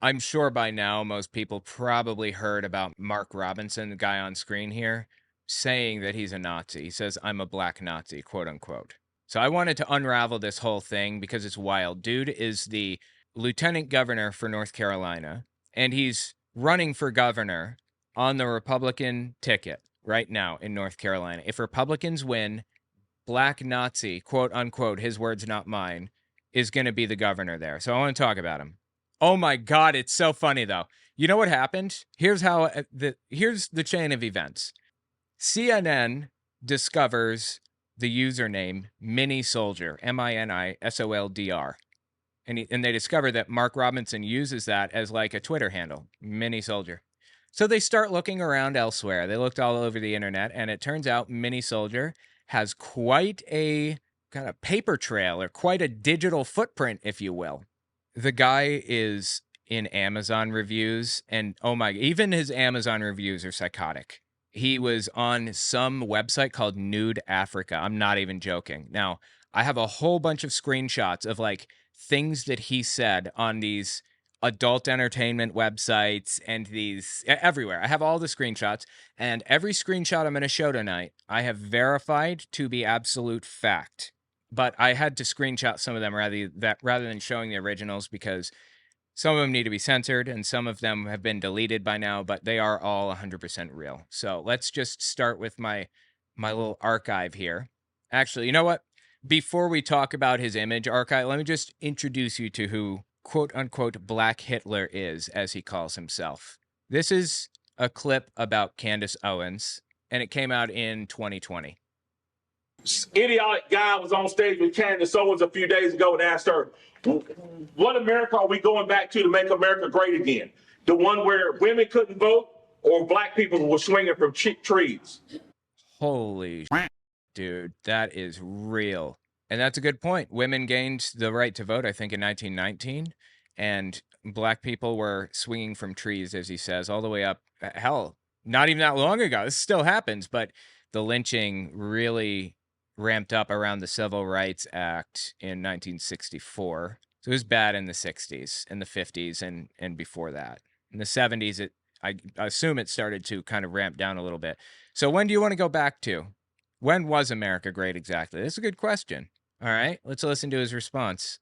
I'm sure by now most people probably heard about Mark Robinson, the guy on screen here, saying that he's a Nazi. He says, I'm a black Nazi, quote unquote. So I wanted to unravel this whole thing because it's wild. Dude is the lieutenant governor for North Carolina, and he's running for governor on the Republican ticket right now in North Carolina. If Republicans win, black Nazi, quote unquote, his words, not mine, is going to be the governor there. So I want to talk about him. Oh my God, it's so funny though. You know what happened? Here's the chain of events. CNN discovers the username Mini Soldier, MINISOLDR. And they discover that Mark Robinson uses that as like a Twitter handle, Mini Soldier. So they start looking around elsewhere. They looked all over the internet, and it turns out Mini Soldier has quite a kind of paper trail, or quite a digital footprint, if you will. The guy is in Amazon reviews, and oh my, even his Amazon reviews are psychotic. He was on some website called Nude Africa. I'm not even joking. Now, I have a whole bunch of screenshots of like things that he said on these adult entertainment websites and these everywhere. I have all the screenshots, and every screenshot I'm going to show tonight, I have verified to be absolute fact. But I had to screenshot some of them rather than showing the originals, because some of them need to be censored and some of them have been deleted by now, but they are all 100% real. So let's just start with my little archive here. Actually, you know what? Before we talk about his image archive, let me just introduce you to who quote-unquote Black Hitler is, as he calls himself. This is a clip about Candace Owens, and it came out in 2020. Idiotic guy was on stage with Candace Owens a few days ago and asked her, what America are we going back to make America great again? The one where women couldn't vote, or black people were swinging from trees? Holy dude, that is real. And that's a good point. Women gained the right to vote, I think, in 1919, and black people were swinging from trees, as he says, all the way up. Hell, not even that long ago. This still happens, but the lynching really ramped up around the Civil Rights Act in 1964. So it was bad in the 60s, and the 50s, and before that. In the 70s, I assume it started to kind of ramp down a little bit. So when do you want to go back to? When was America great exactly? That's a good question. All right, let's listen to his response.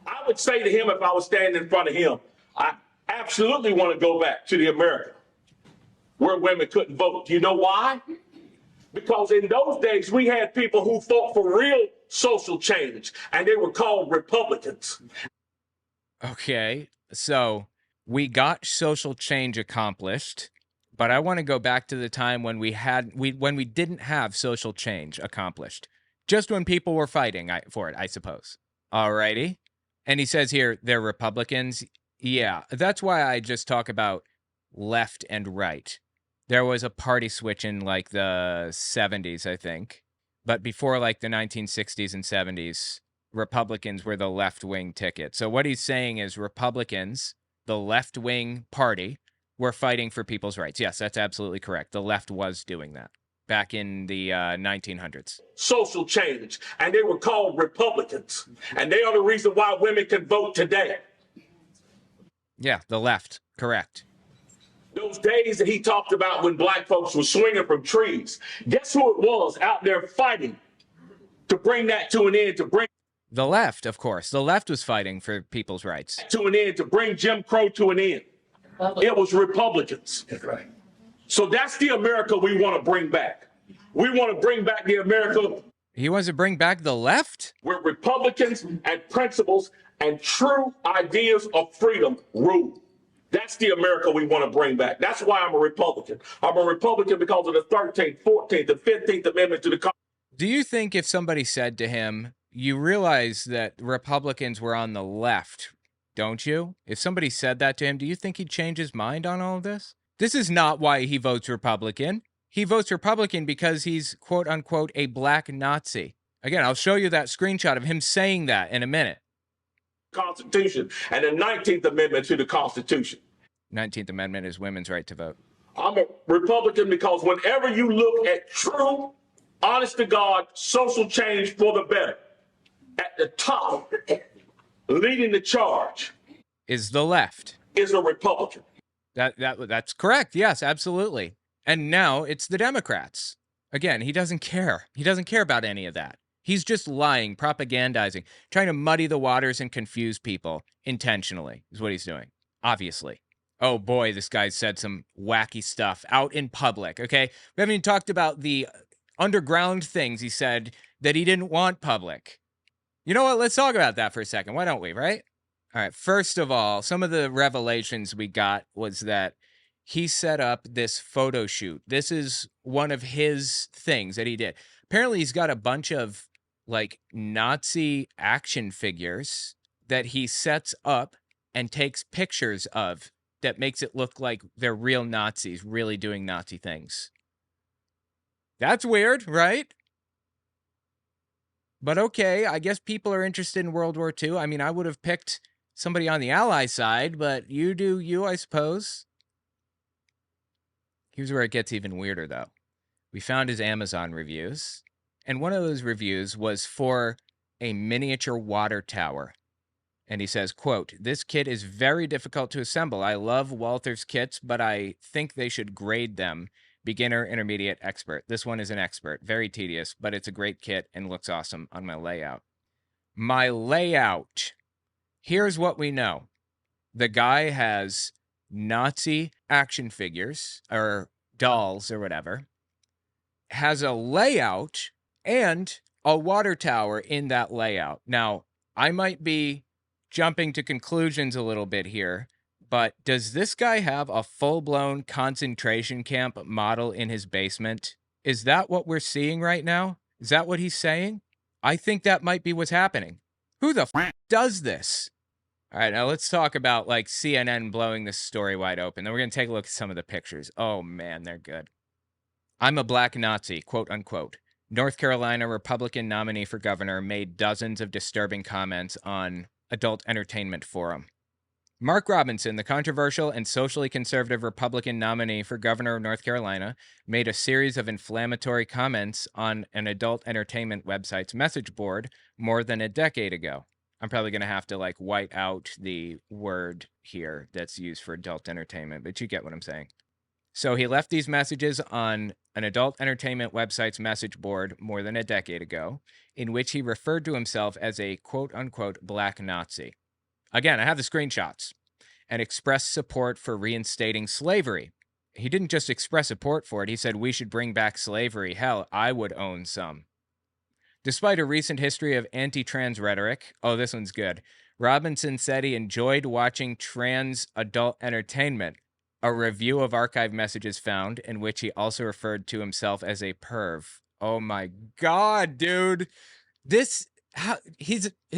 I would say to him, if I was standing in front of him, I absolutely want to go back to the America where women couldn't vote. Do you know why? Because in those days, we had people who fought for real social change, and they were called Republicans. Okay, so we got social change accomplished, but I want to go back to the time when we didn't have social change accomplished. Just when people were fighting for it, I suppose. Alrighty. And he says here, they're Republicans. Yeah, that's why I just talk about left and right. There was a party switch in like the 70s, I think. But before like the 1960s and 70s, Republicans were the left-wing ticket. So what he's saying is Republicans, the left-wing party, were fighting for people's rights. Yes, that's absolutely correct. The left was doing that back in the 1900s. Social change, and they were called Republicans. And they are the reason why women can vote today. Yeah, the left, correct. Those days that he talked about when black folks were swinging from trees, guess who it was out there fighting to bring that to an end, to bring the left, of course. The left was fighting for people's rights. To an end, to bring Jim Crow to an end. It was Republicans. That's right. So that's the America we want to bring back. We want to bring back the America. He wants to bring back the left? Where Republicans and principles and true ideas of freedom rule. That's the America we want to bring back. That's why I'm a Republican. I'm a Republican because of the 13th, 14th, and 15th Amendment to the Constitution. Do you think if somebody said to him, you realize that Republicans were on the left, don't you? If somebody said that to him, do you think he'd change his mind on all of this? This is not why he votes Republican. He votes Republican because he's, quote unquote, a black Nazi. Again, I'll show you that screenshot of him saying that in a minute. Constitution and the 19th Amendment to the Constitution. 19th Amendment is women's right to vote. I'm a Republican because whenever you look at true, honest to God, social change for the better, at the top, leading the charge. is the left. is a Republican. That's correct. Yes, absolutely. And now it's the Democrats. Again, he doesn't care. He doesn't care about any of that. He's just lying, propagandizing, trying to muddy the waters and confuse people intentionally is what he's doing, obviously. Oh boy, this guy said some wacky stuff out in public, okay? We haven't even talked about the underground things he said that he didn't want public. You know what? Let's talk about that for a second. Why don't we, right? All right. First of all, some of the revelations we got was that he set up this photo shoot. This is one of his things that he did. Apparently, he's got a bunch of like Nazi action figures that he sets up and takes pictures of that makes it look like they're real Nazis, really doing Nazi things. That's weird, right? But okay, I guess people are interested in World War II. I mean, I would have picked somebody on the Ally side, but you do you, I suppose. Here's where it gets even weirder, though. We found his Amazon reviews, and one of those reviews was for a miniature water tower. And he says, quote, "This kit is very difficult to assemble. I love Walther's kits, but I think they should grade them. Beginner, intermediate, expert. This one is an expert. Very tedious, but it's a great kit and looks awesome on my layout." My layout. Here's what we know. The guy has Nazi action figures or dolls or whatever, has a layout and a water tower in that layout. Now, I might be jumping to conclusions a little bit here, but does this guy have a full-blown concentration camp model in his basement? Is that what we're seeing right now? Is that what he's saying? I think that might be what's happening. Who the f does this? All right, now let's talk about like CNN blowing this story wide open. Then we're going to take a look at some of the pictures. Oh man, they're good. "I'm a black Nazi, quote unquote. North Carolina Republican nominee for governor made dozens of disturbing comments on Adult Entertainment Forum." Mark Robinson, the controversial and socially conservative Republican nominee for governor of North Carolina, made a series of inflammatory comments on an adult entertainment website's message board more than a decade ago. I'm probably going to have to like white out the word here that's used for adult entertainment, but you get what I'm saying. So he left these messages on an adult entertainment website's message board more than a decade ago, in which he referred to himself as a quote-unquote black Nazi. Again, I have the screenshots. And expressed support for reinstating slavery. He didn't just express support for it, he said we should bring back slavery. Hell, I would own some. Despite a recent history of anti-trans rhetoric, oh, this one's good, Robinson said he enjoyed watching trans adult entertainment. A review of archived messages found in which he also referred to himself as a perv. Oh my God, dude. His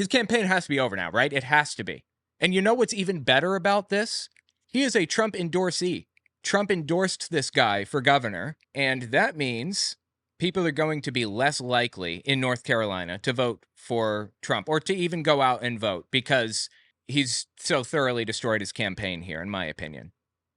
campaign has to be over now, right? It has to be. And you know what's even better about this? He is a Trump endorsee. Trump endorsed this guy for governor, and that means people are going to be less likely in North Carolina to vote for Trump or to even go out and vote because he's so thoroughly destroyed his campaign here, in my opinion.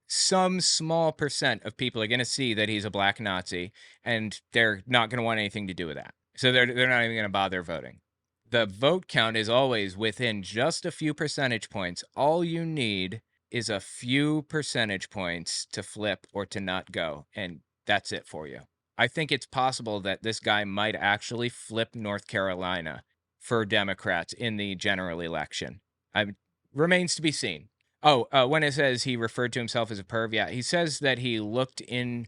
Some small percent of people are going to see that he's a black Nazi, and they're not going to want anything to do with that. So they're not even going to bother voting. The vote count is always within just a few percentage points. All you need is a few percentage points to flip or to not go, and that's it for you. I think it's possible that this guy might actually flip North Carolina for Democrats in the general election. Remains to be seen. Oh, when it says he referred to himself as a perv, yeah, he says that he looked in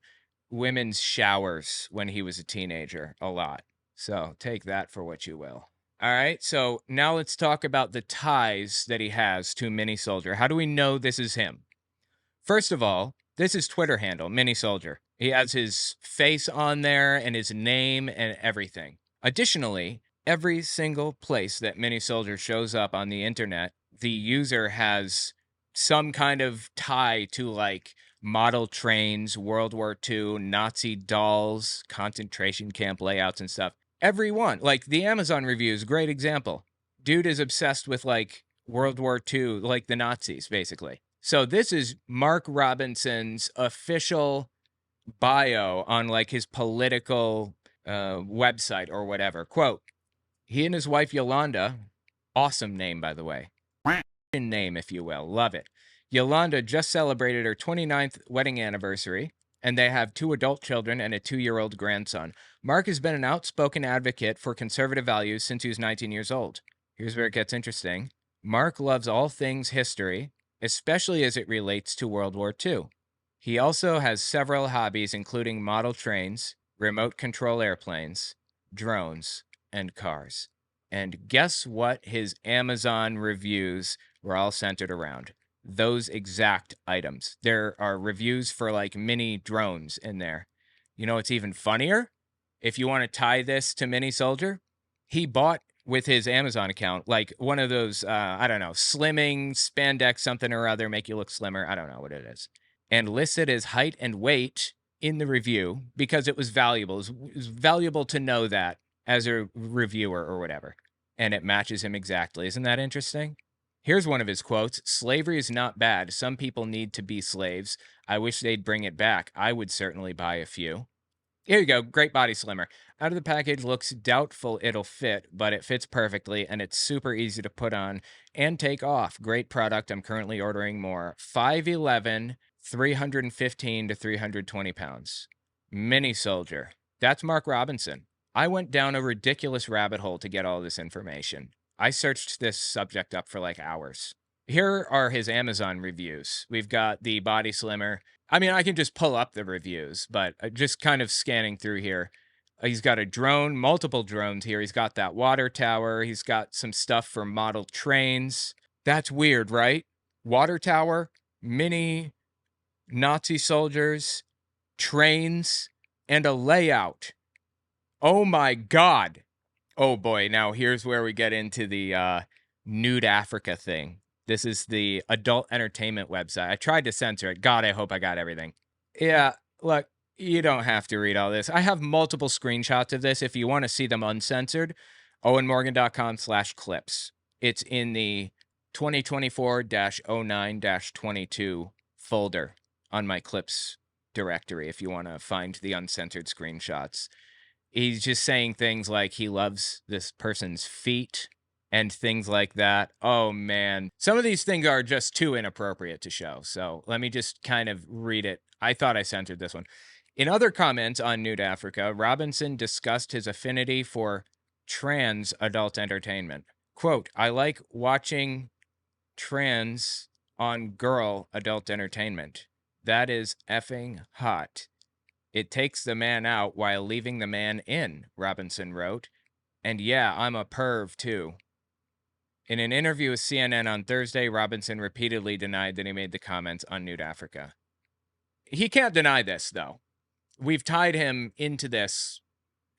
women's showers when he was a teenager a lot. So take that for what you will. All right, so now let's talk about the ties that he has to Mini Soldier. How do we know this is him? First of all, this is Twitter handle, Mini Soldier. He has his face on there and his name and everything. Additionally, every single place that Mini Soldier shows up on the internet, the user has some kind of tie to like model trains, World War II, Nazi dolls, concentration camp layouts and stuff. Everyone, like the Amazon reviews, great example. Dude is obsessed with like World War II, like the Nazis, basically. So this is Mark Robinson's official bio on like his political website or whatever. Quote, he and his wife Yolanda, awesome name, by the way, name, if you will. Love it. Yolanda just celebrated her 29th wedding anniversary, and they have 2 adult children and a 2-year-old grandson. Mark has been an outspoken advocate for conservative values since he was 19 years old. Here's where it gets interesting. Mark loves all things history, especially as it relates to World War II. He also has several hobbies, including model trains, remote control airplanes, drones, and cars. And guess what his Amazon reviews were all centered around? Those exact items. There are reviews for like mini drones in there. You know what's even funnier? If you want to tie this to Mini Soldier, he bought with his Amazon account like one of those, I don't know, slimming spandex something or other, make you look slimmer. I don't know what it is. And listed his height and weight in the review because it was valuable. It was valuable to know that as a reviewer or whatever. And it matches him exactly. Isn't that interesting? Here's one of his quotes. Slavery is not bad. Some people need to be slaves. I wish they'd bring it back. I would certainly buy a few. Here you go. Great body slimmer. Out of the package, looks doubtful it'll fit, but it fits perfectly and it's super easy to put on and take off. Great product. I'm currently ordering more. 5'11", 315 to 320 pounds. Mini Soldier. That's Mark Robinson. I went down a ridiculous rabbit hole to get all this information. I searched this subject up for like hours. Here are his Amazon reviews. We've got the body slimmer. I mean, I can just pull up the reviews, but just kind of scanning through here. He's got a drone, multiple drones here. He's got that water tower. He's got some stuff for model trains. That's weird, right? Water tower, mini Nazi soldiers, trains, and a layout. Oh my God. Oh boy, now here's where we get into the Nude Africa thing. This is the adult entertainment website. I tried to censor it. God, I hope I got everything. Yeah, look, you don't have to read all this. I have multiple screenshots of this. If you want to see them uncensored, owenmorgan.com/clips. It's in the 2024-09-22 folder on my clips directory if you want to find the uncensored screenshots. He's just saying things like he loves this person's feet and things like that. Oh, man. Some of these things are just too inappropriate to show. So let me just kind of read it. I thought I censored this one. In other comments on Nude Africa, Robinson discussed his affinity for trans adult entertainment. Quote, I like watching trans on girl adult entertainment. That is effing hot. It takes the man out while leaving the man in, Robinson wrote. And yeah, I'm a perv too. In an interview with CNN on Thursday, Robinson repeatedly denied that he made the comments on Nude Africa. He can't deny this, though. We've tied him into this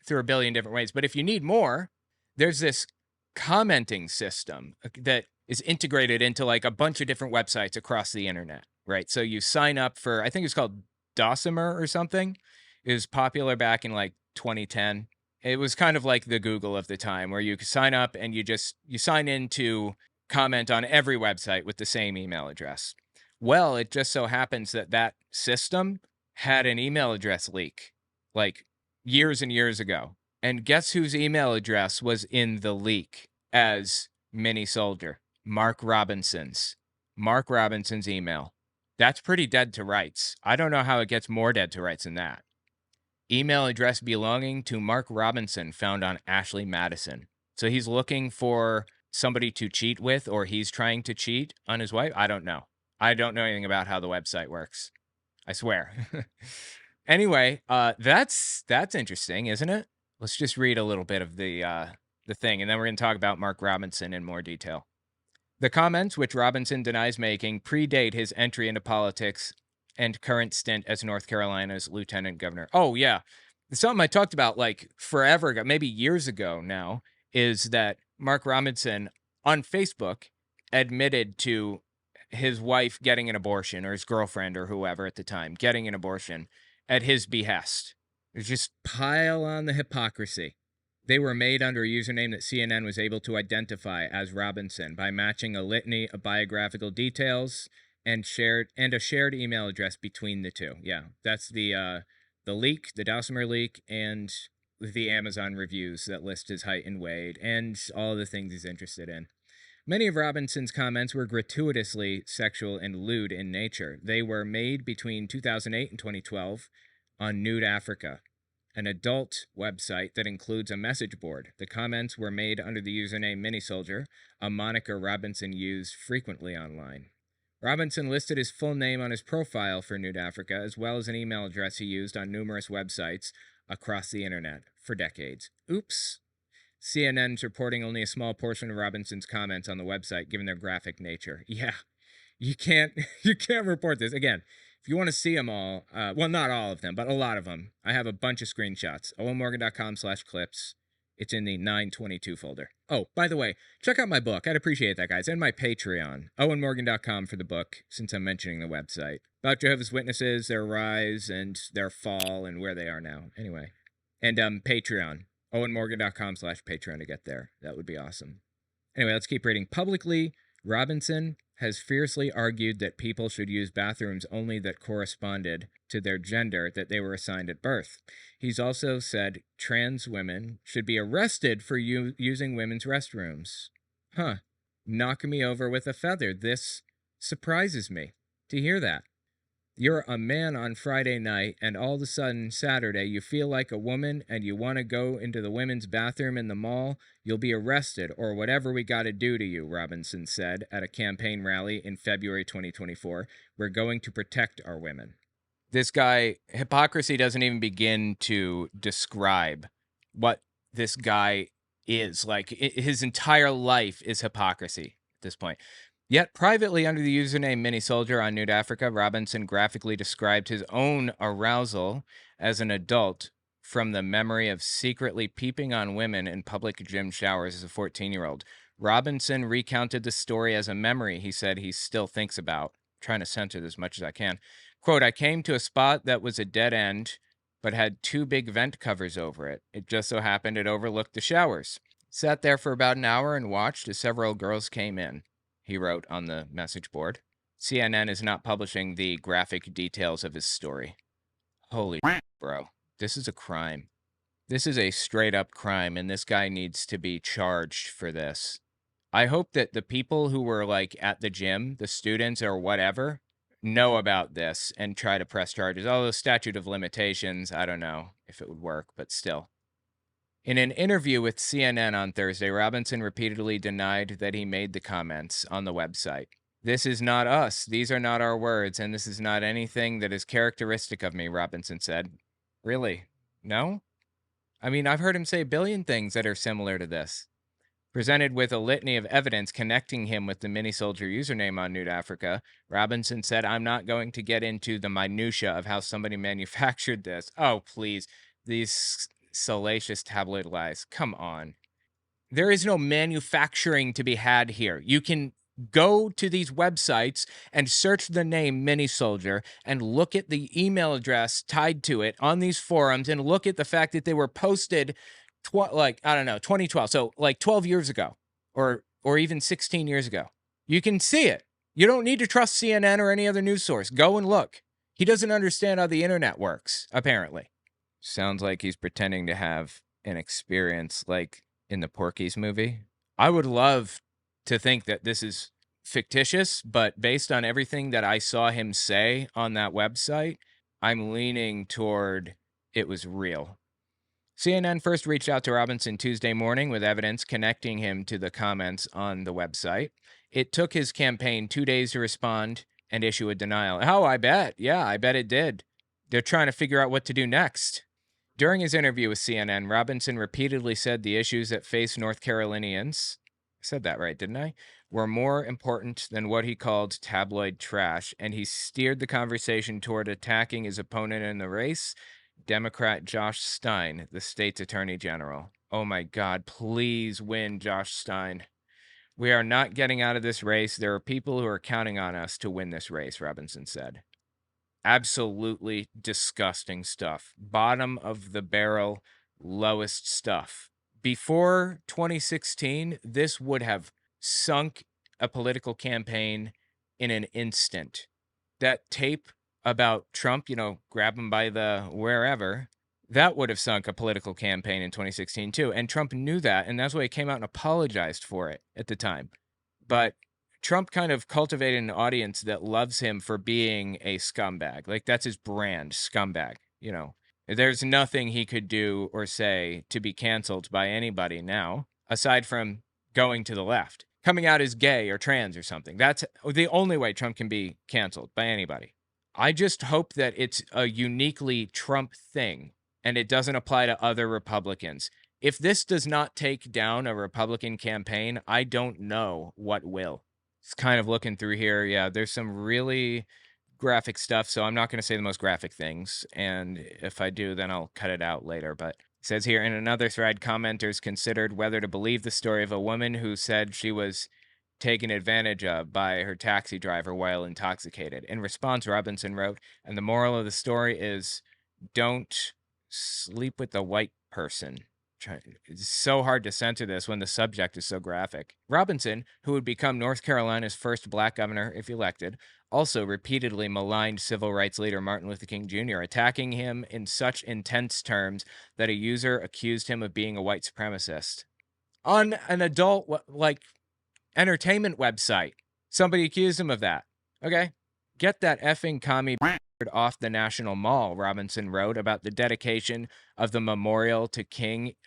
through a billion different ways. But if you need more, there's this commenting system that is integrated into like a bunch of different websites across the internet, right? So you sign up for, I think it's called Dosimer or something. It was popular back in like 2010. It was kind of like the Google of the time where you could sign up and you sign in to comment on every website with the same email address. Well, it just so happens that that system had an email address leak like years and years ago. And guess whose email address was in the leak as Mini Soldier? Mark Robinson's. Mark Robinson's email. That's pretty dead to rights. I don't know how it gets more dead to rights than that. Email address belonging to Mark Robinson found on Ashley Madison. So he's looking for somebody to cheat with, or he's trying to cheat on his wife. I don't know. I don't know anything about how the website works. I swear. Anyway, that's interesting, isn't it? Let's just read a little bit of the thing, and then we're going to talk about Mark Robinson in more detail. The comments, which Robinson denies making, predate his entry into politics and current stint as North Carolina's lieutenant governor. Oh, yeah. Something I talked about like forever ago, maybe years ago now, is that Mark Robinson on Facebook admitted to his wife getting an abortion, or his girlfriend or whoever at the time getting an abortion at his behest. Just pile on the hypocrisy. They were made under a username that CNN was able to identify as Robinson by matching a litany of biographical details and a shared email address between the two. Yeah, that's the leak, the Dosimer leak, and the Amazon reviews that list his height and weight and all the things he's interested in. Many of Robinson's comments were gratuitously sexual and lewd in nature. They were made between 2008 and 2012 on Nude Africa, an adult website that includes a message board. The comments were made under the username Minisoldier, a moniker Robinson used frequently online. Robinson listed his full name on his profile for Nude Africa, as well as an email address he used on numerous websites across the internet for decades. Oops. CNN's reporting only a small portion of Robinson's comments on the website, given their graphic nature. Yeah, you can't report this. Again, if you want to see them all, well, not all of them, but a lot of them, I have a bunch of screenshots. owenmorgan.com/clips. It's in the 922 folder. Oh, by the way, check out my book. I'd appreciate that, guys. And my Patreon. owenmorgan.com for the book, since I'm mentioning the website. About Jehovah's Witnesses, their rise and their fall and where they are now. Anyway. And Patreon. owenmorgan.com/Patreon to get there. That would be awesome. Anyway, let's keep reading. Publicly, Robinson has fiercely argued that people should use bathrooms only that corresponded to their gender that they were assigned at birth. He's also said trans women should be arrested for using women's restrooms. Huh. Knock me over with a feather. This surprises me to hear that. You're a man on Friday night, and all of a sudden, Saturday, you feel like a woman and you want to go into the women's bathroom in the mall, you'll be arrested, or whatever we got to do to you, Robinson said at a campaign rally in February 2024. We're going to protect our women. This guy, hypocrisy doesn't even begin to describe what this guy is. Like, his entire life is hypocrisy at this point. Yet, privately under the username Minisoldier on Nude Africa, Robinson graphically described his own arousal as an adult from the memory of secretly peeping on women in public gym showers as a 14-year-old. Robinson recounted the story as a memory he said he still thinks about. I'm trying to censor this as much as I can. Quote, I came to a spot that was a dead end, but had two big vent covers over it. It just so happened it overlooked the showers. Sat there for about an hour and watched as several girls came in. He wrote on the message board. CNN is not publishing the graphic details of his story. Holy bro, this is a crime. This is a straight up crime, and this guy needs to be charged for this. I hope that the people who were like at the gym, the students or whatever, know about this and try to press charges. Although statute of limitations, I don't know if it would work, but still. In an interview with CNN on Thursday, Robinson repeatedly denied that he made the comments on the website. This is not us. These are not our words, and this is not anything that is characteristic of me, Robinson said. Really? No? I mean, I've heard him say a billion things that are similar to this. Presented with a litany of evidence connecting him with the Minisoldier username on Nude Africa, Robinson said, I'm not going to get into the minutia of how somebody manufactured this. Oh, please. These salacious tabloid lies. Come on. There is no manufacturing to be had here. You can go to these websites and search the name Minisoldier and look at the email address tied to it on these forums and look at the fact that they were posted 2012. So like 12 years ago or even 16 years ago. You can see it. You don't need to trust CNN or any other news source. Go and look. He doesn't understand how the internet works, apparently. Sounds like he's pretending to have an experience like in the Porky's movie. I would love to think that this is fictitious, but based on everything that I saw him say on that website, I'm leaning toward it was real. CNN first reached out to Robinson Tuesday morning with evidence connecting him to the comments on the website. It took his campaign 2 days to respond and issue a denial. Oh, I bet. Yeah, I bet it did. They're trying to figure out what to do next. During his interview with CNN, Robinson repeatedly said the issues that face North Carolinians, I said that right, didn't I, were more important than what he called tabloid trash, and he steered the conversation toward attacking his opponent in the race, Democrat Josh Stein, the state's attorney general. Oh my God, please win, Josh Stein. We are not getting out of this race. There are people who are counting on us to win this race, Robinson said. Absolutely disgusting stuff. Bottom of the barrel, lowest stuff. Before 2016, this would have sunk a political campaign in an instant. That tape about Trump, grab him by the wherever, that would have sunk a political campaign in 2016 too. And Trump knew that, and that's why he came out and apologized for it at the time. but Trump kind of cultivated an audience that loves him for being a scumbag. Like, that's his brand, scumbag. You know, there's nothing he could do or say to be canceled by anybody now, aside from going to the left, coming out as gay or trans or something. That's the only way Trump can be canceled by anybody. I just hope that it's a uniquely Trump thing and it doesn't apply to other Republicans. If this does not take down a Republican campaign, I don't know what will. It's kind of looking through here. Yeah, there's some really graphic stuff, so I'm not going to say the most graphic things. And if I do, then I'll cut it out later. But it says here in another thread, commenters considered whether to believe the story of a woman who said she was taken advantage of by her taxi driver while intoxicated. In response, Robinson wrote, and the moral of the story is don't sleep with a white person. It's so hard to censor this when the subject is so graphic. Robinson, who would become North Carolina's first black governor if elected, also repeatedly maligned civil rights leader Martin Luther King Jr., attacking him in such intense terms that a user accused him of being a white supremacist. On an adult, entertainment website, somebody accused him of that. Okay? Get that effing commie off the National Mall, Robinson wrote about the dedication of the memorial to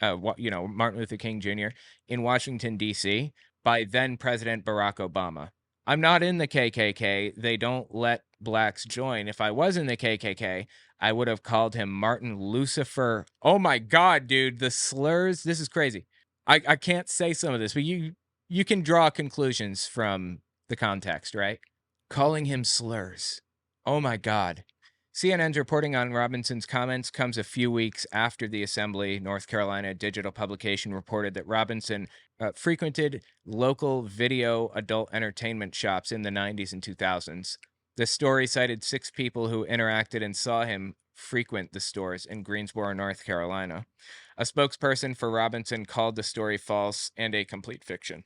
Martin Luther King Jr. in Washington, D.C. by then President Barack Obama. I'm not in the KKK. They don't let blacks join. If I was in the KKK, I would have called him Martin Lucifer. Oh my God, dude, the slurs. This is crazy. I can't say some of this, but you can draw conclusions from the context, right? Calling him slurs. Oh my God. CNN's reporting on Robinson's comments comes a few weeks after the Assembly, North Carolina digital publication reported that Robinson frequented local video adult entertainment shops in the 90s and 2000s. The story cited 6 people who interacted and saw him frequent the stores in Greensboro, North Carolina. A spokesperson for Robinson called the story false and a complete fiction.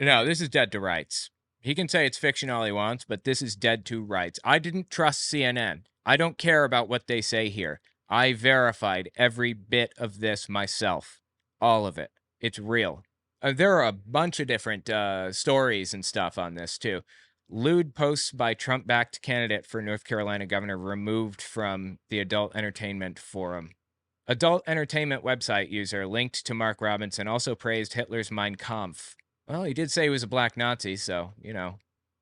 No, this is dead to rights. He can say it's fiction all he wants, but this is dead to rights. I didn't trust CNN. I don't care about what they say here. I verified every bit of this myself. All of it. It's real. There are a bunch of different stories and stuff on this, too. Lewd posts by Trump-backed candidate for North Carolina governor removed from the adult entertainment forum. Adult entertainment website user linked to Mark Robinson also praised Hitler's Mein Kampf. Well, he did say he was a black Nazi, so, here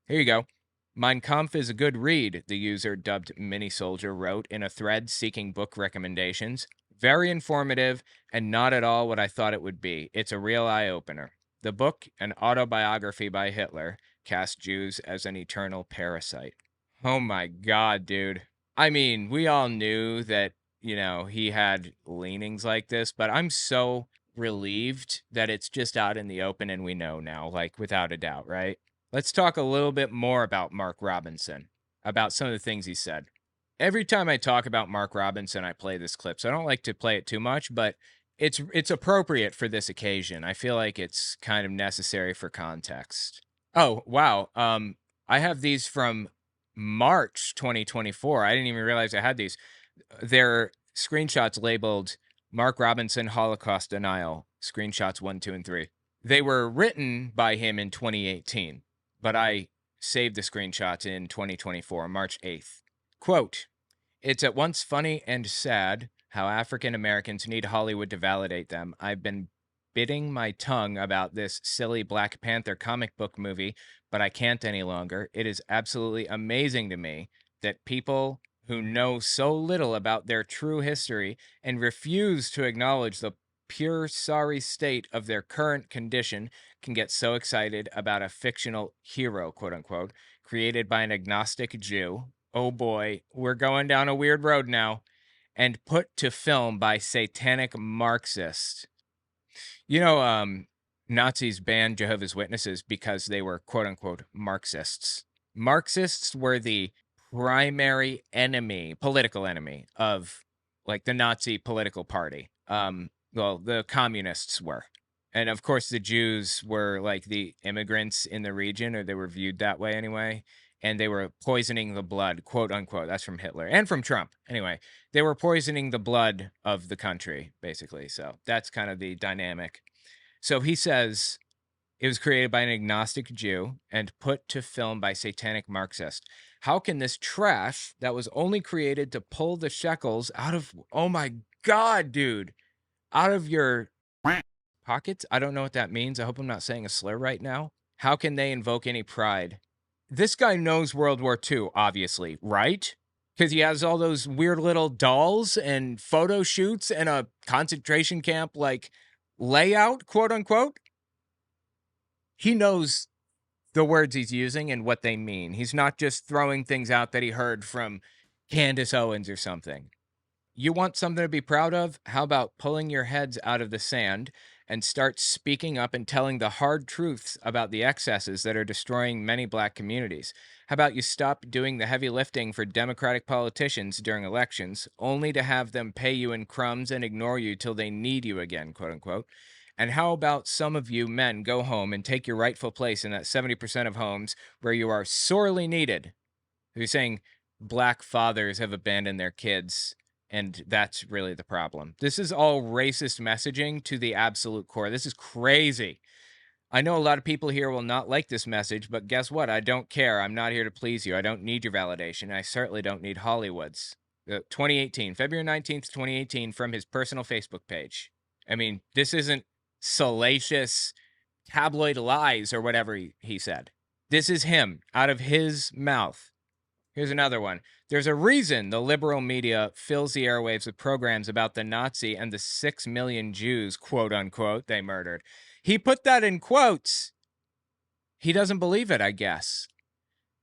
you go. Mein Kampf is a good read, the user dubbed Mini Soldier wrote in a thread seeking book recommendations. Very informative and not at all what I thought it would be. It's a real eye-opener. The book, an autobiography by Hitler, cast Jews as an eternal parasite. Oh my God, dude. I mean, we all knew that, he had leanings like this, but I'm so relieved that it's just out in the open and we know now, without a doubt, right? Let's talk a little bit more about Mark Robinson, about some of the things he said. Every time I talk about Mark Robinson, I play this clip, so I don't like to play it too much, but it's appropriate for this occasion. I feel like it's kind of necessary for context. Oh, wow. I have these from March 2024. I didn't even realize I had these. They're screenshots labeled Mark Robinson Holocaust Denial, screenshots 1, 2, and 3. They were written by him in 2018, but I saved the screenshots in 2024, March 8th. Quote, it's at once funny and sad how African Americans need Hollywood to validate them. I've been biting my tongue about this silly Black Panther comic book movie, but I can't any longer. It is absolutely amazing to me that people who know so little about their true history and refuse to acknowledge the pure sorry state of their current condition can get so excited about a fictional hero, quote unquote, created by an agnostic Jew. Oh boy, we're going down a weird road now. And put to film by satanic Marxists. Nazis banned Jehovah's Witnesses because they were, quote unquote, Marxists. Marxists were the primary political enemy of the Nazi political party. The communists were. And of course, the Jews were the immigrants in the region, or they were viewed that way anyway. And they were poisoning the blood, quote unquote. That's from Hitler and from Trump. Anyway, they were poisoning the blood of the country, basically. So that's kind of the dynamic. So he says, It was created by an agnostic Jew and put to film by satanic Marxists. How can this trash that was only created to pull the shekels out of, oh my God, dude, out of your pockets? I don't know what that means. I hope I'm not saying a slur right now. How can they invoke any pride? This guy knows World War II, obviously, right? Because he has all those weird little dolls and photo shoots and a concentration camp like layout, quote unquote. He knows the words he's using and what they mean. He's not just throwing things out that he heard from Candace Owens or something. You want something to be proud of? How about pulling your heads out of the sand and start speaking up and telling the hard truths about the excesses that are destroying many black communities? How about you stop doing the heavy lifting for Democratic politicians during elections, only to have them pay you in crumbs and ignore you till they need you again, quote unquote? And how about some of you men go home and take your rightful place in that 70% of homes where you are sorely needed? You're saying black fathers have abandoned their kids, and that's really the problem. This is all racist messaging to the absolute core. This is crazy. I know a lot of people here will not like this message, but guess what? I don't care. I'm not here to please you. I don't need your validation. I certainly don't need Hollywood's. 2018, February 19th, 2018, from his personal Facebook page. I mean, this isn't salacious tabloid lies or whatever he said. This is him out of his mouth. Here's another one. There's a reason the liberal media fills the airwaves with programs about the Nazi and the 6 million Jews, quote unquote, they murdered. He put that in quotes. He doesn't believe it, I guess.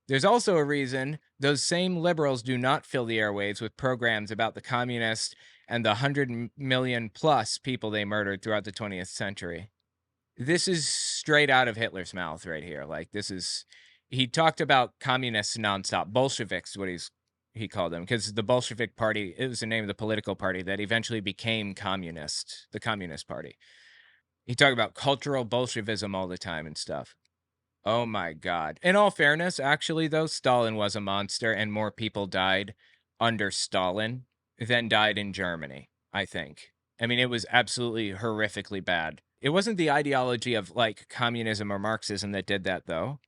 There's also a reason those same liberals do not fill the airwaves with programs about the communists and the 100 million plus people they murdered throughout the 20th century. This is straight out of Hitler's mouth right here. Like, this is... He talked about communists nonstop. Bolsheviks, what he called them, because the Bolshevik Party, it was the name of the political party that eventually became communist, the Communist Party. He talked about cultural Bolshevism all the time and stuff. Oh my God. In all fairness, actually, though, Stalin was a monster and more people died under Stalin than died in Germany, I think. I mean, it was absolutely horrifically bad. It wasn't the ideology of like communism or Marxism that did that, though.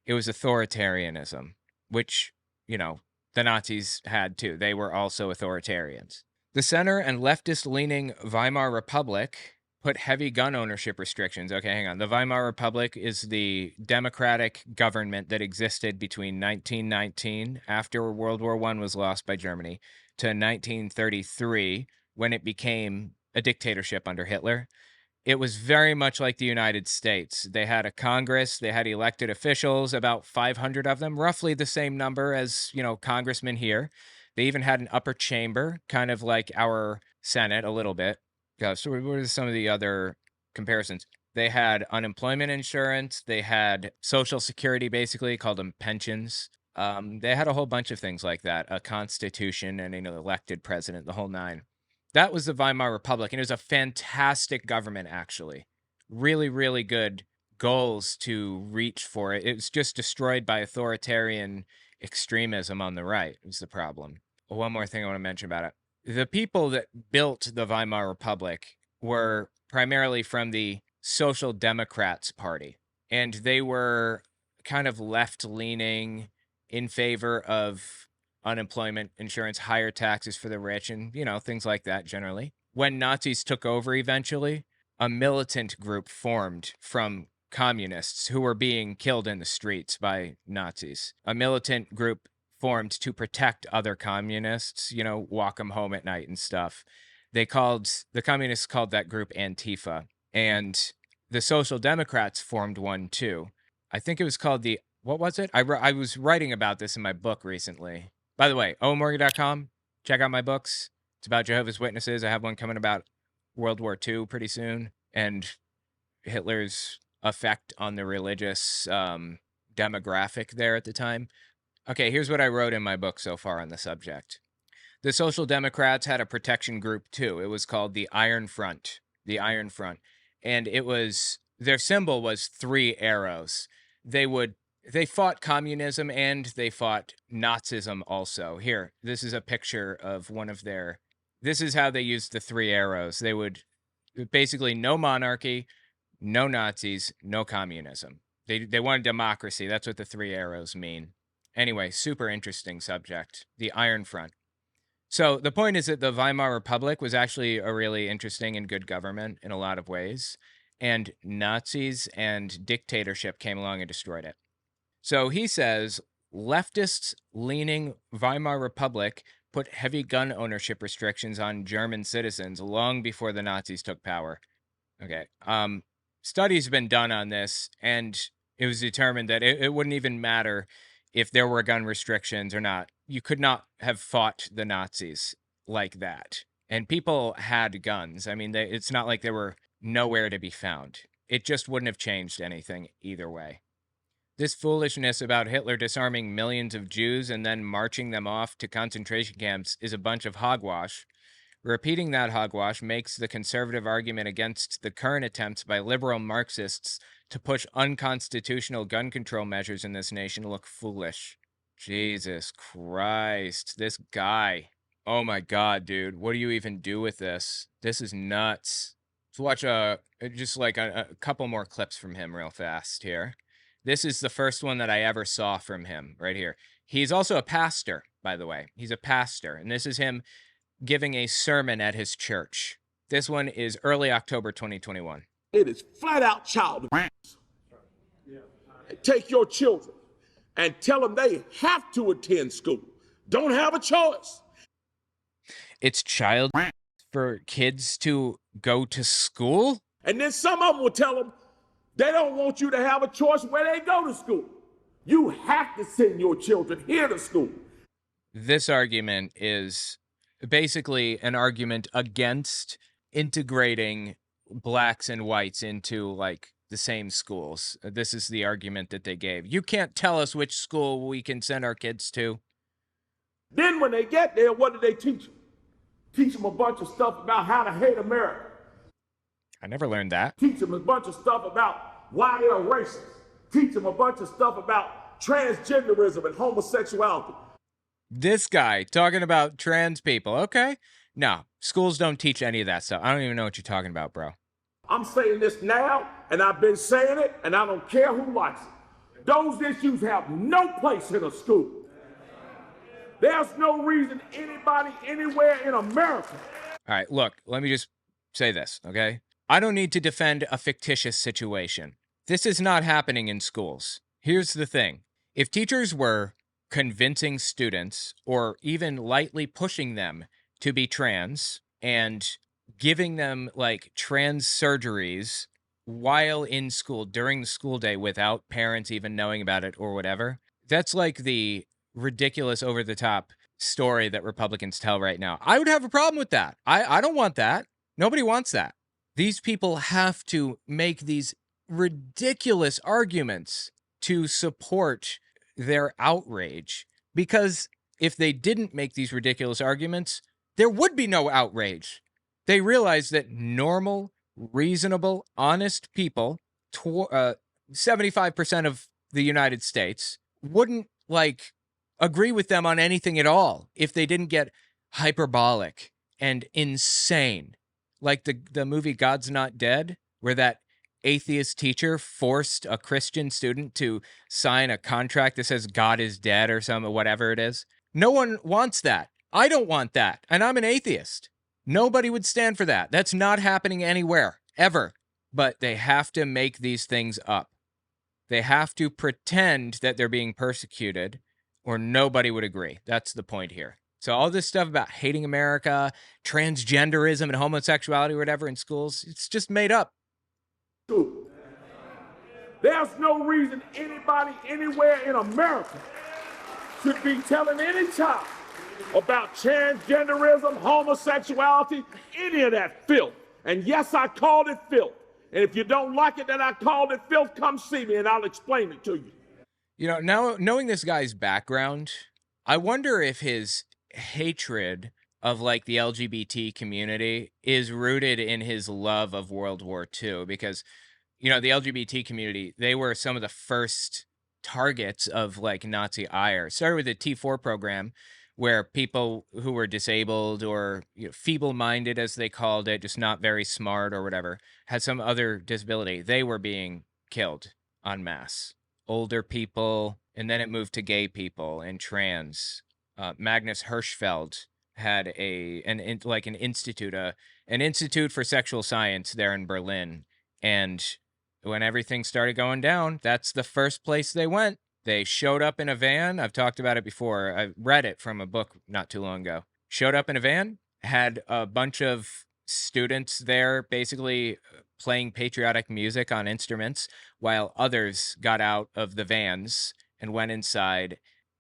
It was authoritarianism, which, you know, the Nazis had too. They were also authoritarians. The center and leftist-leaning Weimar Republic put heavy gun ownership restrictions. Okay, hang on. The Weimar Republic is the democratic government that existed between 1919, after World War I was lost by Germany, to 1933, when it became a dictatorship under Hitler. It was very much like the United States. They had a Congress, they had elected officials, about 500 of them, roughly the same number as, you know, congressmen here. They even had an upper chamber, kind of like our Senate a little bit. So what are some of the other comparisons? They had unemployment insurance, they had Social Security, basically, called them pensions. They had a whole bunch of things like that, a constitution and an elected president, the whole nine. That was the Weimar Republic, and it was a fantastic government, actually. Really, really good goals to reach for it. It was just destroyed by authoritarian extremism on the right, is the problem. One more thing I want to mention about it. The people that built the Weimar Republic were primarily from the Social Democrats Party, and they were kind of left-leaning, in favor of unemployment insurance, higher taxes for the rich, and, you know, things like that generally. When Nazis took over eventually, a militant group formed from communists who were being killed in the streets by Nazis. A militant group formed to protect other communists, you know, walk them home at night and stuff. The communists called that group Antifa, and the Social Democrats formed one too. I think it was called what was it? I was writing about this in my book recently. By the way, owenmorgan.com, check out my books. It's about Jehovah's Witnesses. I have one coming about World War II pretty soon, and Hitler's effect on the religious demographic there at the time. Okay, here's what I wrote in my book so far on the subject. The Social Democrats had a protection group too. It was called the Iron Front. The Iron Front. And their symbol was 3 arrows. They fought communism and they fought Nazism also. Here, this is a picture of this is how they used the 3 arrows. They would basically no monarchy, no Nazis, no communism. They wanted democracy. That's what the three arrows mean. Anyway, super interesting subject. The Iron Front. So the point is that the Weimar Republic was actually a really interesting and good government in a lot of ways, and Nazis and dictatorship came along and destroyed it. So he says leftists leaning Weimar Republic put heavy gun ownership restrictions on German citizens long before the Nazis took power. Okay. Studies have been done on this, and it was determined that it wouldn't even matter if there were gun restrictions or not. You could not have fought the Nazis like that. And people had guns. I mean, it's not like they were nowhere to be found. It just wouldn't have changed anything either way. This foolishness about Hitler disarming millions of Jews and then marching them off to concentration camps is a bunch of hogwash. Repeating that hogwash makes the conservative argument against the current attempts by liberal Marxists to push unconstitutional gun control measures in this nation look foolish. Jesus Christ, this guy. Oh my God, dude. What do you even do with this? This is nuts. Let's watch just like a couple more clips from him real fast here. This is the first one that I ever saw from him right here. He's also a pastor, by the way. He's a pastor, and this is him giving a sermon at his church. This one is early October 2021. It is flat out child abuse. Take your children and tell them they have to attend school. Don't have a choice. It's child for kids to go to school? And then some of them will tell them they don't want you to have a choice where they go to school. You have to send your children here to school. This argument is basically an argument against integrating blacks and whites into like the same schools. This is the argument that they gave. You can't tell us which school we can send our kids to. Then when they get there, what do they teach them? Teach them a bunch of stuff about how to hate America. I never learned that. Teach them a bunch of stuff about why they're racist. Teach them a bunch of stuff about transgenderism and homosexuality. This guy talking about trans people. Okay. No, schools don't teach any of that stuff. I don't even know what you're talking about, bro. I'm saying this now, and I've been saying it, and I don't care who likes it. Those issues have no place in a school. There's no reason anybody anywhere in America. All right, look, let me just say this, okay? I don't need to defend a fictitious situation. This is not happening in schools. Here's the thing. If teachers were convincing students or even lightly pushing them to be trans and giving them like trans surgeries while in school during the school day without parents even knowing about it or whatever, that's like the ridiculous over the top story that Republicans tell right now. I would have a problem with that. I don't want that. Nobody wants that. These people have to make these ridiculous arguments to support their outrage, because if they didn't make these ridiculous arguments, there would be no outrage. They realize that normal, reasonable, honest people, 75% of the United States, wouldn't like agree with them on anything at all if they didn't get hyperbolic and insane. Like the movie God's Not Dead, where that atheist teacher forced a Christian student to sign a contract that says God is dead or something, whatever it is. No one wants that. I don't want that. And I'm an atheist. Nobody would stand for that. That's not happening anywhere, ever. But they have to make these things up. They have to pretend that they're being persecuted, or nobody would agree. That's the point here. So all this stuff about hating America, transgenderism, and homosexuality or whatever in schools, it's just made up. There's no reason anybody anywhere in America should be telling any child about transgenderism, homosexuality, any of that filth. And yes, I called it filth. And if you don't like it that I called it filth, come see me and I'll explain it to you. You know, now knowing this guy's background, I wonder if his hatred of like the LGBT community is rooted in his love of World War II, because, you know, the LGBT community, they were some of the first targets of like Nazi ire. It started with the T4 program, where people who were disabled or feeble-minded, as they called it, just not very smart or whatever, had some other disability, they were being killed en masse. Older people, and then it moved to gay people and trans. Magnus Hirschfeld had an institute for sexual science there in Berlin, and when everything started going down, that's the first place they went. They showed up in a van. I've talked about it before. I read it from a book not too long ago. Showed up in a van, had a bunch of students there basically playing patriotic music on instruments, while others got out of the vans and went inside,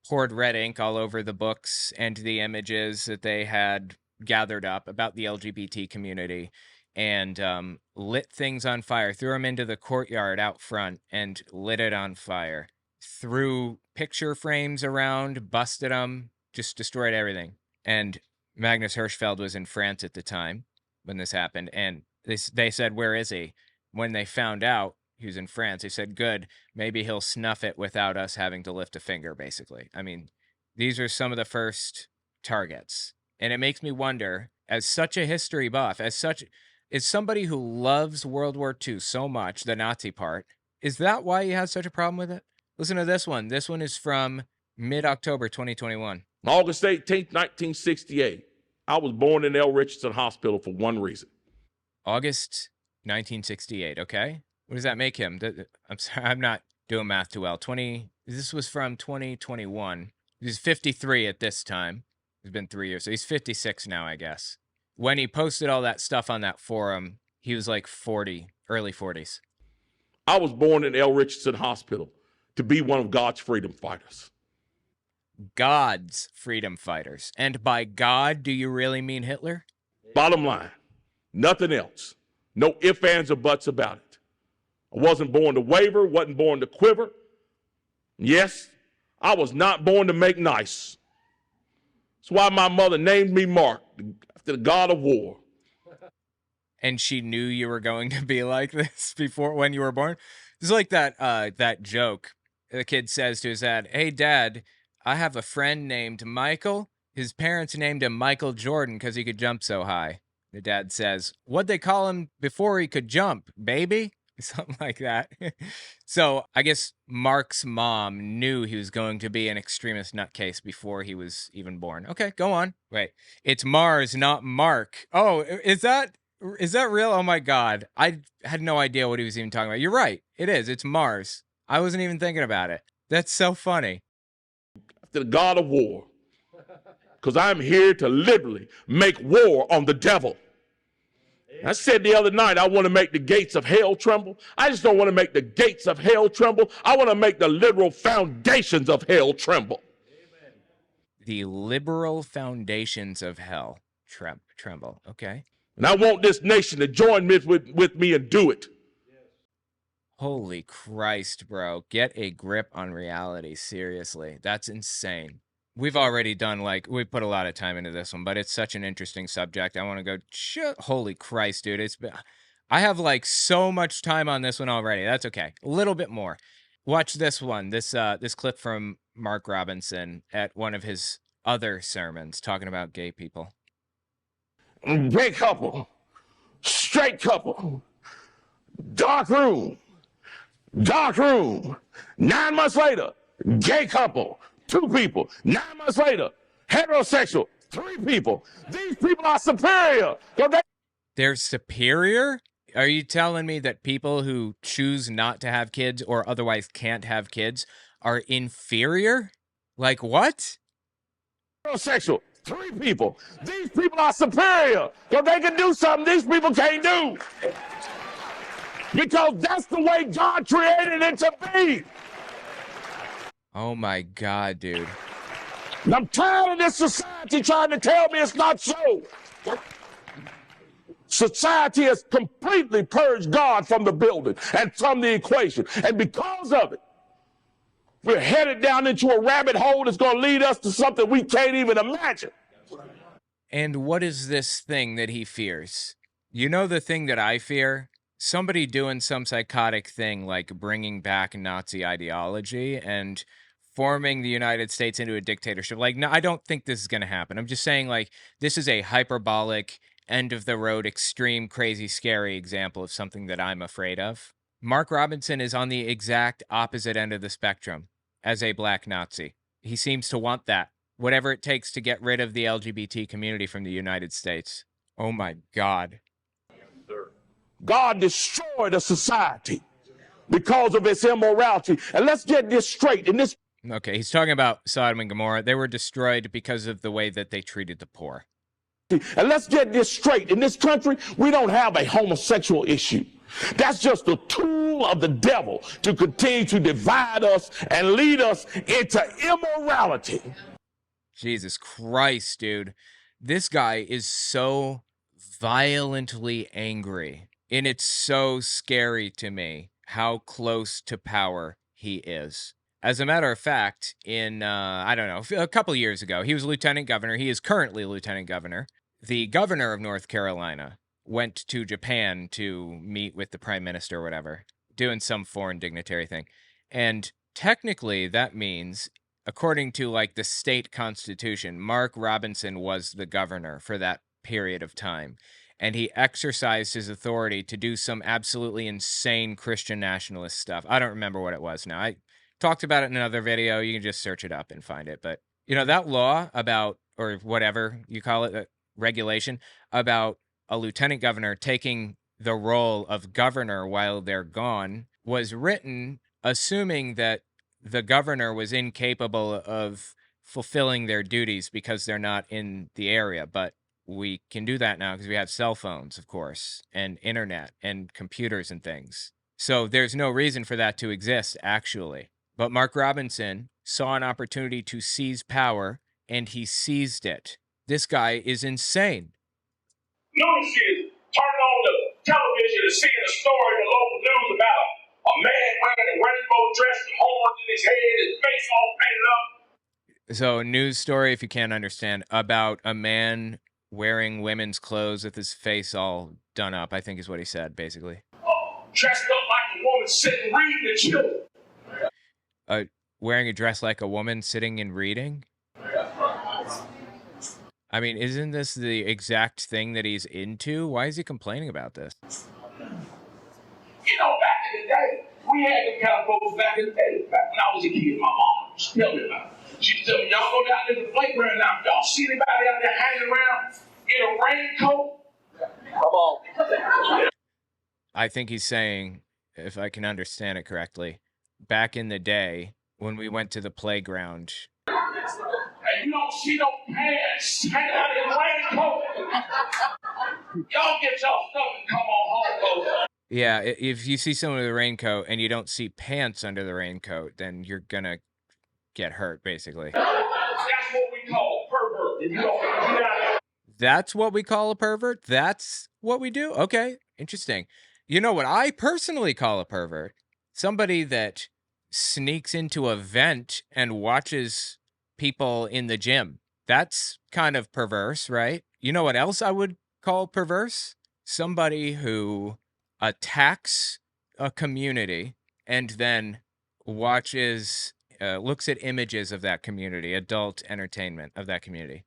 poured red ink all over the books and the images that they had gathered up about the LGBT community, and lit things on fire, threw them into the courtyard out front and lit it on fire, threw picture frames around, busted them, just destroyed everything. And Magnus Hirschfeld was in France at the time when this happened, and they said, "Where is he?" When they found out he was in France, they said, "Good, maybe he'll snuff it without us having to lift a finger," basically. I mean, these are some of the first targets. And it makes me wonder, as such a history buff, as somebody who loves World War II so much, the Nazi part, is that why he has such a problem with it? Listen to this one. This one is from mid-October 2021. August 18th, 1968. I was born in L. Richardson Hospital for one reason. August 1968, okay? What does that make him? I'm sorry, I'm not doing math too well. This was from 2021. He's 53 at this time. It's been 3 years, so he's 56 now, I guess. When he posted all that stuff on that forum, he was like 40, early 40s. I was born in L. Richardson Hospital to be one of God's freedom fighters. God's freedom fighters. And by God, do you really mean Hitler? Bottom line, nothing else. No ifs, ands, or buts about it. I wasn't born to waver, wasn't born to quiver. Yes, I was not born to make nice. That's why my mother named me Mark, after the God of war. And she knew you were going to be like this before when you were born? It's like that joke. The kid says to his dad, "Hey, Dad, I have a friend named Michael. His parents named him Michael Jordan because he could jump so high." The dad says, "What'd they call him before he could jump, baby?" Something like that. So I guess Mark's mom knew he was going to be an extremist nutcase before he was even born. Okay, go on. Wait, it's Mars, not Mark. Oh, is that real? Oh my God. I had no idea what he was even talking about. You're right. It is. It's Mars. I wasn't even thinking about it. That's so funny. After the God of war. Because I'm here to literally make war on the devil. I said the other night, I want to make the gates of hell tremble. I just don't want to make the gates of hell tremble. I want to make the literal foundations of hell tremble. Amen. The liberal foundations of hell tremble. Okay. And I want this nation to join with me and do it. Holy Christ, bro. Get a grip on reality. Seriously. That's insane. We've already done, we put a lot of time into this one, but it's such an interesting subject. I want to go, holy Christ, dude. I have so much time on this one already. That's okay. A little bit more. Watch this one. This clip from Mark Robinson at one of his other sermons talking about gay people. Gay couple, straight couple, dark room. 9 months later, gay couple, 2 people. 9 months later, heterosexual, 3 people. These people are superior. They're superior? Are you telling me that people who choose not to have kids or otherwise can't have kids are inferior? Like what? Heterosexual, 3 people. These people are superior. Because they can do something these people can't do. Because that's the way God created it to be. Oh my God, dude. And I'm tired of this society trying to tell me it's not so. Society has completely purged God from the building and from the equation. And because of it, we're headed down into a rabbit hole that's going to lead us to something we can't even imagine. And what is this thing that he fears? You know the thing that I fear? Somebody doing some psychotic thing like bringing back Nazi ideology and forming the United States into a dictatorship. Like, no, I don't think this is going to happen. I'm just saying, like, this is a hyperbolic, end of the road, extreme, crazy, scary example of something that I'm afraid of. Mark Robinson is on the exact opposite end of the spectrum as a black Nazi. He seems to want that, whatever it takes to get rid of the LGBT community from the United States. Oh my God. God destroyed a society because of its immorality. And let's get this straight. In this, Okay, he's talking about Sodom and Gomorrah. They were destroyed because of the way that they treated the poor. and let's get this straight. In this country, we don't have a homosexual issue. That's just a tool of the devil to continue to divide us and lead us into immorality. Jesus Christ, dude. This guy is so violently angry. And it's so scary to me how close to power he is. As a matter of fact, in, I don't know, a couple years ago, he was lieutenant governor. He is currently lieutenant governor. The governor of North Carolina went to Japan to meet with the prime minister or whatever, doing some foreign dignitary thing. And technically, that means, according to like the state constitution, Mark Robinson was the governor for that period of time. And he exercised his authority to do some absolutely insane Christian nationalist stuff. I don't remember what it was now. I talked about it in another video. You can just search it up and find it. But, you know, that law about, or whatever you call it, regulation about a lieutenant governor taking the role of governor while they're gone was written assuming that the governor was incapable of fulfilling their duties because they're not in the area. But we can do that now because we have cell phones, of course, and internet and computers and things. So there's no reason for that to exist, actually. But Mark Robinson saw an opportunity to seize power, and he seized it. This guy is insane. Lunacy is turning on the television and seeing a story in the local news about a man wearing a rainbow dress and horns in his head, his face all painted up. So a news story, if you can't understand, about a man wearing women's clothes with his face all done up, I think is what he said, basically. Dressed up like a woman sitting reading to children. Wearing a dress like a woman sitting and reading? I mean, isn't this the exact thing that he's into? Why is he complaining about this? You know, back in the day, we had them kind of folks back in the day. Back when I was a kid, my mom used to tell me about it. She used to tell me, y'all go down to the playground now. Y'all see anybody out there hanging around in a raincoat? Come on. I think he's saying, if I can understand it correctly, back in the day when we went to the playground. And you don't see no pants hanging out in the raincoat. Y'all get y'all stuff and come on home, folks. Yeah, if you see someone with a raincoat and you don't see pants under the raincoat, then you're gonna get hurt, basically. That's what we call a pervert. If you don't do that. That's what we call a pervert? That's what we do? Okay, interesting. You know what I personally call a pervert? Somebody that sneaks into a vent and watches people in the gym. That's kind of perverse, right? You know what else I would call perverse? Somebody who attacks a community and then watches, looks at images of that community, adult entertainment of that community.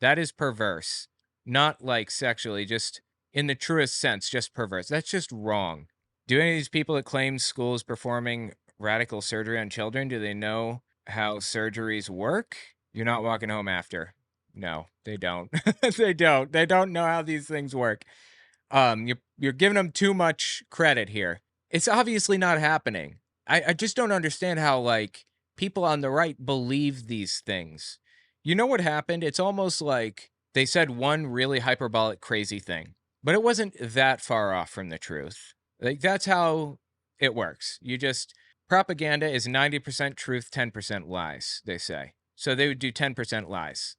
That is perverse. Not like sexually, just in the truest sense, just perverse. That's just wrong. Do any of these people that claim school is performing radical surgery on children, do they know how surgeries work? You're not walking home after. No, they don't. They don't. They don't know how these things work. You're giving them too much credit here. It's obviously not happening. I just don't understand how, like, people on the right believe these things. You know what happened? It's almost like they said one really hyperbolic, crazy thing, but it wasn't that far off from the truth. Like, that's how it works. Propaganda is 90% truth, 10% lies, they say. So they would do 10% lies.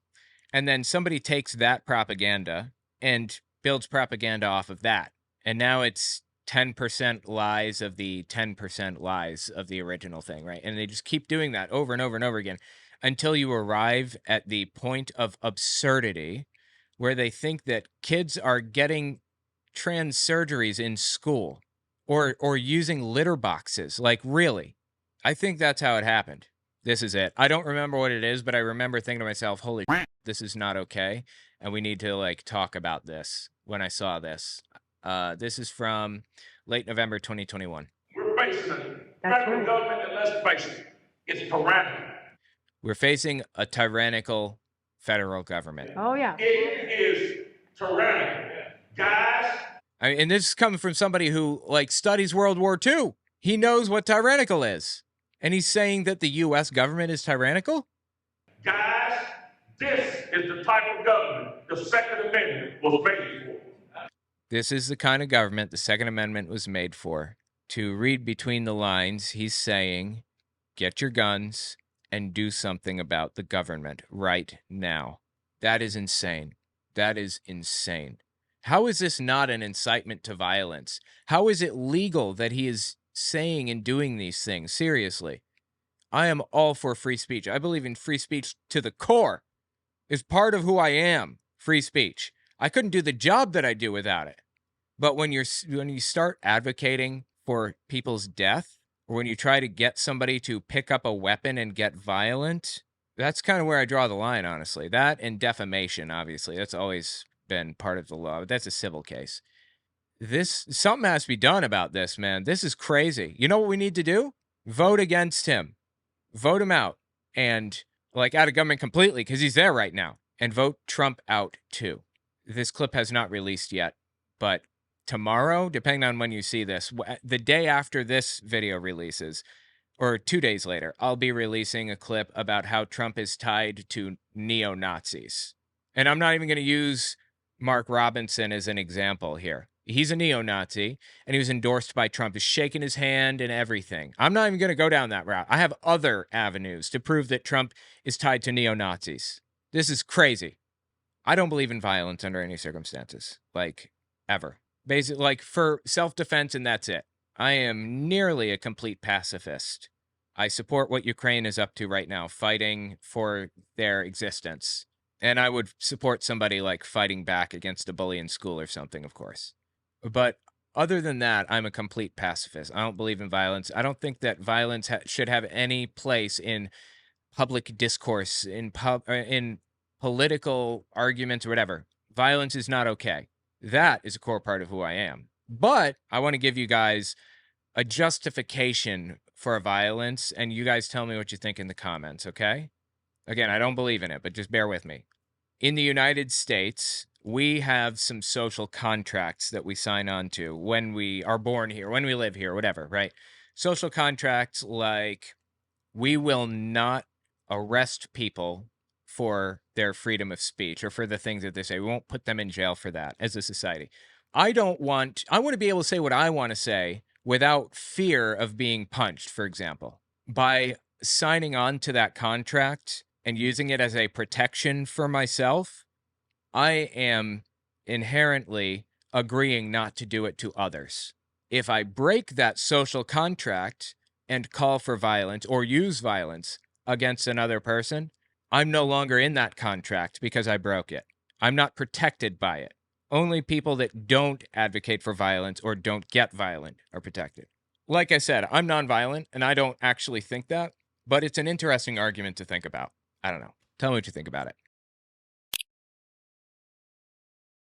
And then somebody takes that propaganda and builds propaganda off of that. And now it's 10% lies of the 10% lies of the original thing, right? And they just keep doing that over and over and over again until you arrive at the point of absurdity where they think that kids are getting trans surgeries in school or using litter boxes. Like, really? I think that's how it happened. This is it. I don't remember what it is, but I remember thinking to myself, holy this is not okay. And we need to like talk about this when I saw this. This is from late November 2021. We're facing a federal government that, let's face it, is tyrannical. We're facing a tyrannical federal government. Oh, yeah. It is tyrannical. Guys, And this is coming from somebody who like studies World War II. He knows what tyrannical is. And he's saying that the U.S. government is tyrannical? guys, this is the type of government the Second Amendment was made for. This is the kind of government the Second Amendment was made for. To read between the lines, he's saying, get your guns and do something about the government right now. That is insane. That is insane. How is this not an incitement to violence? How is it legal that he is saying and doing these things? Seriously. I am all for free speech. I believe in free speech to the core. It's part of who I am, free speech. I couldn't do the job that I do without it. But when you start advocating for people's death, or when you try to get somebody to pick up a weapon and get violent, that's kind of where I draw the line, honestly. That and defamation, obviously. That's always been part of the law. That's a civil case. Something has to be done about this, man. This is crazy. You know what we need to do? Vote against him. Vote him out. And like out of government completely, because he's there right now. And vote Trump out too. This clip has not released yet, but tomorrow, depending on when you see this, the day after this video releases, or 2 days later, I'll be releasing a clip about how Trump is tied to neo-Nazis. And I'm not even going to use Mark Robinson as an example here. He's a neo-Nazi, and he was endorsed by Trump. He's shaking his hand and everything. I'm not even going to go down that route. I have other avenues to prove that Trump is tied to neo-Nazis. This is crazy. I don't believe in violence under any circumstances, like, ever. Basically, like, for self-defense, and that's it. I am nearly a complete pacifist. I support what Ukraine is up to right now, fighting for their existence. And I would support somebody like fighting back against a bully in school or something, of course. But other than that, I'm a complete pacifist. I don't believe in violence. I don't think that violence should have any place in public discourse, in political arguments or whatever. Violence is not okay. That is a core part of who I am. But I want to give you guys a justification for violence, and you guys tell me what you think in the comments, okay? Again, I don't believe in it, but just bear with me. In the United States, we have some social contracts that we sign on to when we are born here, when we live here, whatever, right? Social contracts like we will not arrest people for their freedom of speech or for the things that they say. We won't put them in jail for that as a society. I want to be able to say what I want to say without fear of being punched, for example. By signing on to that contract and using it as a protection for myself, I am inherently agreeing not to do it to others. If I break that social contract and call for violence or use violence against another person, I'm no longer in that contract because I broke it. I'm not protected by it. Only people that don't advocate for violence or don't get violent are protected. Like I said, I'm nonviolent, and I don't actually think that, but it's an interesting argument to think about. I don't know. Tell me what you think about it.